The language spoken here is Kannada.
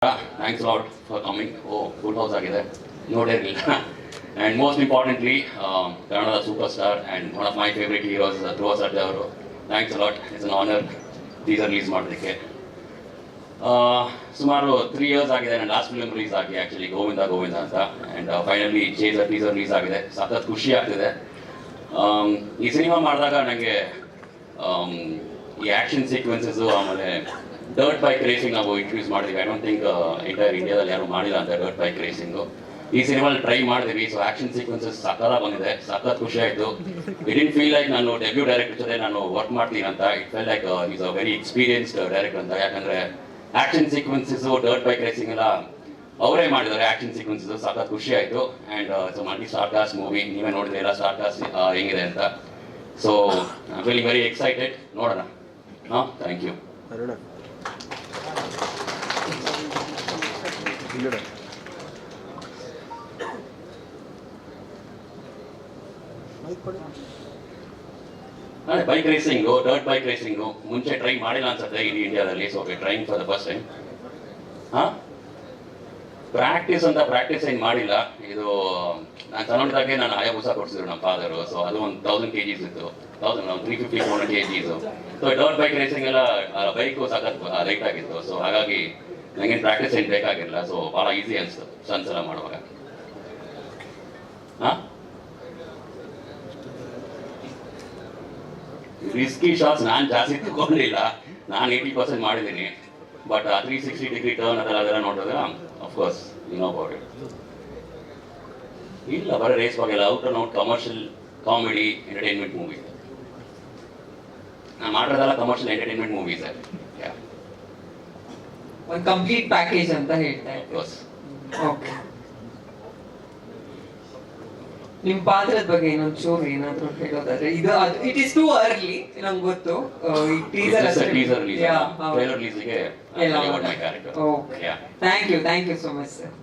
Thanks a lot for coming. Oh, full house agide. No day. And most importantly, Kannada superstar and one of my favorite heroes, Dhruva Sarja avaru. Thanks a lot. It's an honor. Teaser release ಮಾಡೋದಕ್ಕೆ. ಸುಮಾರು 3 years ಆಗಿದೆ ನನ್ನ ಲಾಸ್ಟ್ ಫಿಲ್ಮ್ ರಿಲೀಸ್ ಆಗಿ ಆ್ಯಕ್ಚುಲಿ ಗೋವಿಂದ ಗೋವಿಂದ ಅಂತ ಆ್ಯಂಡ್ ಫೈನಲಿ ಟೀಸರ್ ರಿಲೀಸ್ ಆಗಿದೆ. ಸಖತ್ ಖುಷಿ ಆಗ್ತಿದೆ. ಈ ಸಿನಿಮಾ ಮಾಡಿದಾಗ ನನಗೆ ಈ ಆ್ಯಕ್ಷನ್ ಸೀಕ್ವೆನ್ಸಸ್ಸು ಆಮೇಲೆ ಡರ್ಟ್ ಬೈಕ್ ರೇಸಿಂಗ್ ನಾವು ಇಂಟ್ರೊಡ್ಯೂಸ್ ಮಾಡಿದ್ವಿ. ಐ ಡೋಂಟ್ ಥಿಂಕ್ ಎಂಟೈರ್ ಇಂಡಿಯಾದಲ್ಲಿ ಯಾರು ಮಾಡಿಲ್ಲ ಅಂತ ಡರ್ಟ್ ಬೈಕ್ ರೇಸಿಂಗು. ಈ ಸಿನಿಮಾಲ್ಲಿ ಟ್ರೈ ಮಾಡಿದ್ವಿ. ಸೊ ಆ್ಯಕ್ಷನ್ ಸೀಕ್ವೆನ್ಸಸ್ ಸಕ್ಕತ್ತಾಗಿ ಬಂದಿದೆ. ಸಖತ್ ಖುಷಿ ಆಯಿತು. ಇಟ್ ಡಿಂಟ್ ಫೀಲ್ ಲೈಕ್ ನಾನು ಡೆಬ್ಯೂ ಡೈರೆಕ್ಟರ್ ಜೊತೆ ನಾನು ವರ್ಕ್ ಮಾಡ್ತೀನಿ ಅಂತ. It feel like is a very experienced director ಅಂತ. ಯಾಕಂದರೆ action sequences dirt bike racing ಎಲ್ಲ ಅವರೇ ಮಾಡಿದ್ದಾರೆ. ಆ್ಯಕ್ಷನ್ ಸೀಕ್ವೆನ್ಸಸ್ ಸಖತ್ ಖುಷಿ ಆಯಿತು. And it's multi star cast movie. ನೀವೇ ನೋಡಿದ್ರೆ ಎಲ್ಲ ಸ್ಟಾರ್ ಕಾಸ್ಟ್ ಹೆಂಗಿದೆ ಅಂತ. So I feeling very excited. ನೋಡೋಣ. ಹಾಂ, thank you. Bike racing, dirt bike racing ಮುಂಚೆ ಟ್ರೈ ಮಾಡಿಲ್ಲ ಅನ್ಸುತ್ತೆ ಇಡೀ ಇಂಡಿಯಾದಲ್ಲಿ. So train for the first time. ಹಾಂ, ಪ್ರಾಕ್ಟೀಸ್ ಏನು ಮಾಡಿಲ್ಲ. ಇದು ನಾನು ಸಣ್ಣದಾಗೆ ನಾನು ಹಯಾಬುಸ ಕೊಡಿಸಿದ್ರು ನಮ್ಮ ಫಾದರು. ಸೊ ಅದು ಒಂದು 1000 kgs ಇತ್ತು. 350-400 kgs. So dirt bike racing ಎಲ್ಲ ಬೈಕು ಸಖತ್ ಲೈಟ್ ಆಗಿತ್ತು. ಸೊ ಹಾಗಾಗಿ ನನಗೇನು ಪ್ರಾಕ್ಟೀಸ್ ಏನು ಬೇಕಾಗಿರಲಿಲ್ಲ. ಸೊ ಭಾಳ ಈಸಿ ಅನಿಸ್ತು ಸ್ಟನ್ಸ್ ಎಲ್ಲ ಮಾಡುವಾಗ. ಹಾಂ, ರಿಸ್ಕಿ ಶಾಟ್ಸ್ ನಾನು ಜಾಸ್ತಿ ತಗೊಂಡಿಲ್ಲ. ನಾನು 80% ಮಾಡಿದ್ದೀನಿ. ಬಟ್ 360 ಟರ್ನ್ ಅದೆಲ್ಲ ನೋಡಿದ್ರೆ of course you know about it. ಇಲ್ಲ, ಬರೀ ರೇಸ್ ಹೋಗಿಲ್ಲ. Out and out commercial comedy entertainment movie. ನಾನು ಮಾಡೋದೆಲ್ಲ ಕಮರ್ಷಿಯಲ್ ಎಂಟರ್ಟೈನ್ಮೆಂಟ್ ಮೂವೀಸ್. ಒಂದು ಕಂಪ್ಲೀಟ್ ಪ್ಯಾಕೇಜ್ ಅಂತ ಹೇಳ್ತಾ ಇದ್ದೀವಿ. ಓಕೆ, ನಿಮ್ ಪಾತ್ರದ ಬಗ್ಗೆ ಇನ್ನೊಂದು ಚೂರು ಏನಾದ್ರು ಹೇಳೋದಾದ್ರೆ, ಇದು ಇಟ್ ಇಸ್ ಟೂ ಅರ್ಲಿ ನಂಗೆ ಗೊತ್ತು. ಈ ಟೀಸರ್ ರಿಲೀಸ್ಗೆ okay, thank you so much sir.